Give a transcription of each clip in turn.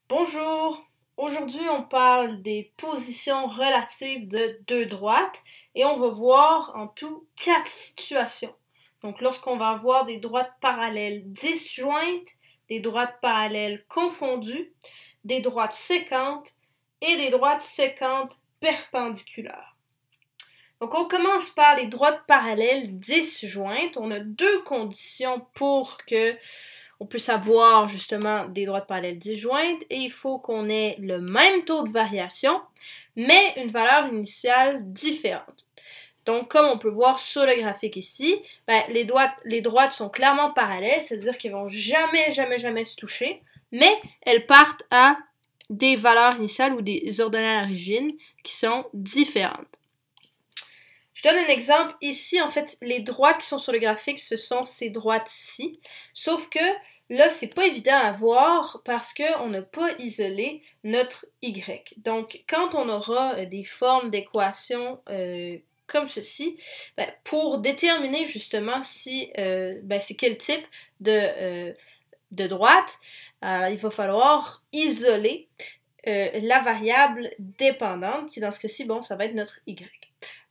Bonjour! Aujourd'hui, on parle des positions relatives de deux droites et on va voir en tout 4 situations. Donc, lorsqu'on va avoir des droites parallèles disjointes, des droites parallèles confondues, des droites séquentes et des droites séquentes perpendiculaires. Donc, on commence par les droites parallèles disjointes. On a deux conditions pour que on puisse avoir justement des droites parallèles disjointes et il faut qu'on ait le même taux de variation, mais une valeur initiale différente. Donc, comme on peut voir sur le graphique ici, les droites sont clairement parallèles, c'est-à-dire qu'elles vont jamais se toucher, mais elles partent à des valeurs initiales ou des ordonnales origines qui sont différentes. Je donne un exemple. Ici, en fait, les droites qui sont sur le graphique, ce sont ces droites-ci. Sauf que là, c'est pas évident à voir parce qu'on n'a pas isolé notre Y. Donc, quand on aura des formes d'équations comme ceci, pour déterminer justement si c'est quel type de droite, il va falloir isoler la variable dépendante, qui dans ce cas-ci, bon, ça va être notre Y.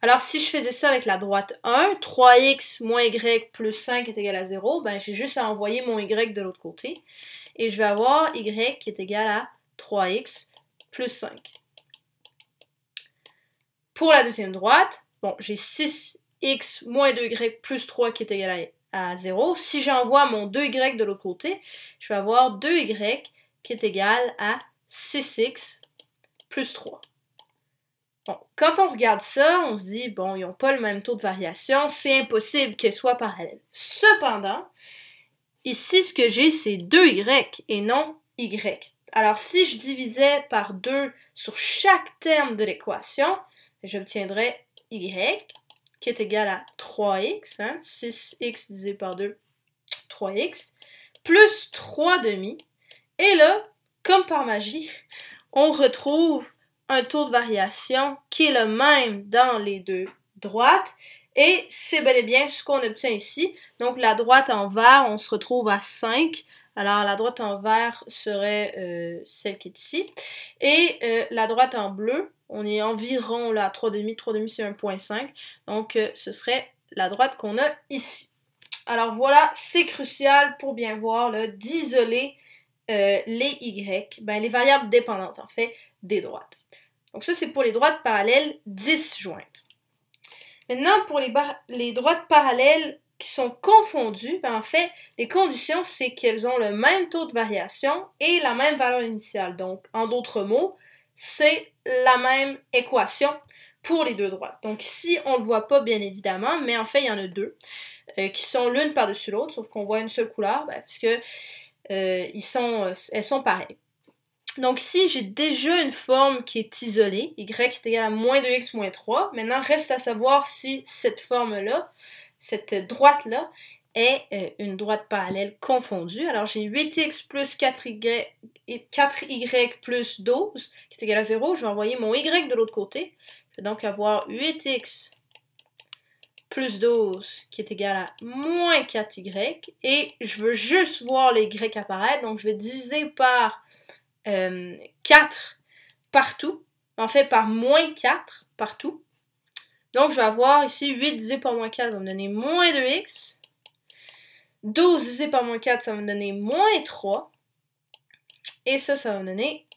Alors, si je faisais ça avec la droite 1, 3x moins y plus 5 est égal à 0, j'ai juste à envoyer mon y de l'autre côté. Et je vais avoir y qui est égal à 3x plus 5. Pour la deuxième droite, bon, j'ai 6x moins 2y plus 3 qui est égal à 0. Si j'envoie mon 2y de l'autre côté, je vais avoir 2y qui est égal à 6x plus 3. Bon, quand on regarde ça, on se dit, bon, ils n'ont pas le même taux de variation, c'est impossible qu'elles soient parallèles. Cependant, ici, ce que j'ai, c'est 2y et non y. Alors, si je divisais par 2 sur chaque terme de l'équation, j'obtiendrais y, qui est égal à 3x, 6x divisé par 2, 3x, plus 3 demi. Et là, comme par magie, on retrouve un taux de variation qui est le même dans les deux droites. Et c'est bel et bien ce qu'on obtient ici. Donc la droite en vert, on se retrouve à 5. Alors la droite en vert serait celle qui est ici. Et la droite en bleu, on est environ là, 3,5. 3,5 c'est 1,5. Donc ce serait la droite qu'on a ici. Alors voilà, c'est crucial pour bien voir d'isoler les Y, les variables dépendantes en fait des droites. Donc ça c'est pour les droites parallèles disjointes. Maintenant pour les droites parallèles qui sont confondues, en fait les conditions c'est qu'elles ont le même taux de variation et la même valeur initiale. Donc en d'autres mots, c'est la même équation pour les deux droites. Donc ici on le voit pas bien évidemment, mais en fait il y en a deux qui sont l'une par-dessus l'autre, sauf qu'on voit une seule couleur, parce que elles sont pareilles. Donc ici, j'ai déjà une forme qui est isolée, y est égal à moins 2x moins 3. Maintenant, reste à savoir si cette forme-là, cette droite-là, est une droite parallèle confondue. Alors j'ai 8x plus 4y plus 12, qui est égal à 0. Je vais envoyer mon y de l'autre côté. Je vais donc avoir 8x plus 12 qui est égal à moins 4y. Et je veux juste voir les y apparaître. Donc je vais diviser par 4 partout. En fait, par moins 4 partout. Donc je vais avoir ici 8 divisé par moins 4 va me donner moins 2x. 12 divisé par moins 4, ça va me donner moins 3. Et ça va me donner...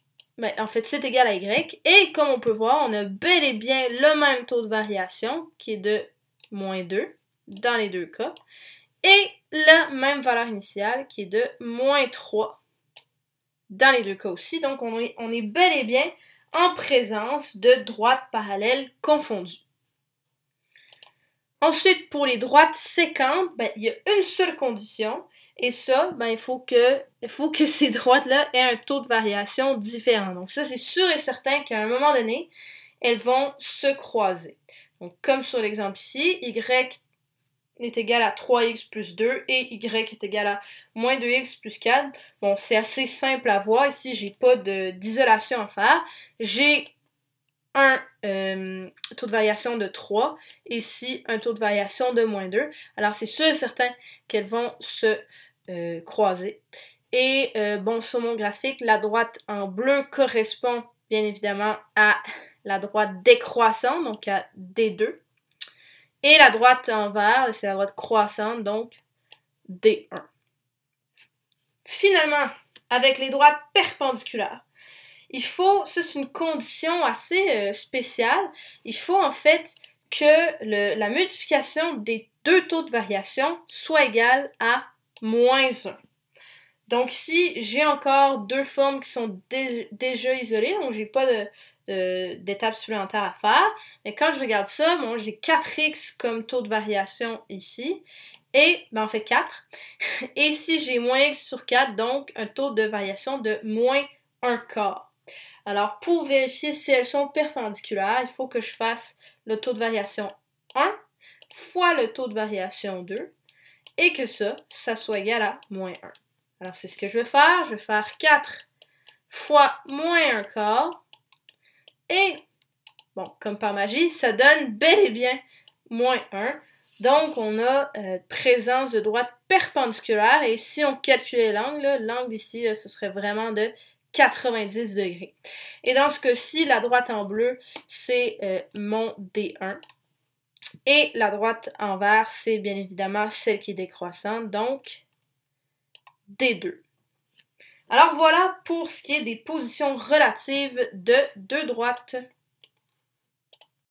en fait, c'est égal à y. Et comme on peut voir, on a bel et bien le même taux de variation qui est de moins 2 dans les deux cas. Et la même valeur initiale qui est de moins 3 dans les deux cas aussi. Donc, on est bel et bien en présence de droites parallèles confondues. Ensuite, pour les droites séquentes, il y a une seule condition. Et ça, il faut que ces droites-là aient un taux de variation différent. Donc ça, c'est sûr et certain qu'à un moment donné, elles vont se croiser. Donc, comme sur l'exemple ici, y est égal à 3x plus 2 et y est égal à moins 2x plus 4. Bon, c'est assez simple à voir. Ici, j'ai pas d'isolation à faire. J'ai un taux de variation de 3, ici un taux de variation de moins 2. Alors c'est sûr et certain qu'elles vont se croiser. Et bon, sur mon graphique, la droite en bleu correspond bien évidemment à la droite décroissante, donc à D2. Et la droite en vert, c'est la droite croissante, donc D1. Finalement, avec les droites perpendiculaires, il faut, ça c'est une condition assez spéciale, il faut en fait que la multiplication des deux taux de variation soit égale à -1. Donc si j'ai encore deux formes qui sont déjà isolées, donc j'ai pas d'étape supplémentaire à faire, mais quand je regarde ça, bon, j'ai 4x comme taux de variation ici, et ben on fait 4. Et si j'ai moins x sur 4, donc un taux de variation de -1/4. Alors, pour vérifier si elles sont perpendiculaires, il faut que je fasse le taux de variation 1 fois le taux de variation 2 et que ça soit égal à -1. Alors, c'est ce que je vais faire. Je vais faire 4 fois -1/4 et, bon, comme par magie, ça donne bel et bien -1. Donc, on a présence de droite perpendiculaire et si on calculait l'angle ici, là, ce serait vraiment de 90 degrés. Et dans ce cas-ci, la droite en bleu, c'est mon D1. Et la droite en vert, c'est bien évidemment celle qui est décroissante, donc D2. Alors voilà pour ce qui est des positions relatives de deux droites.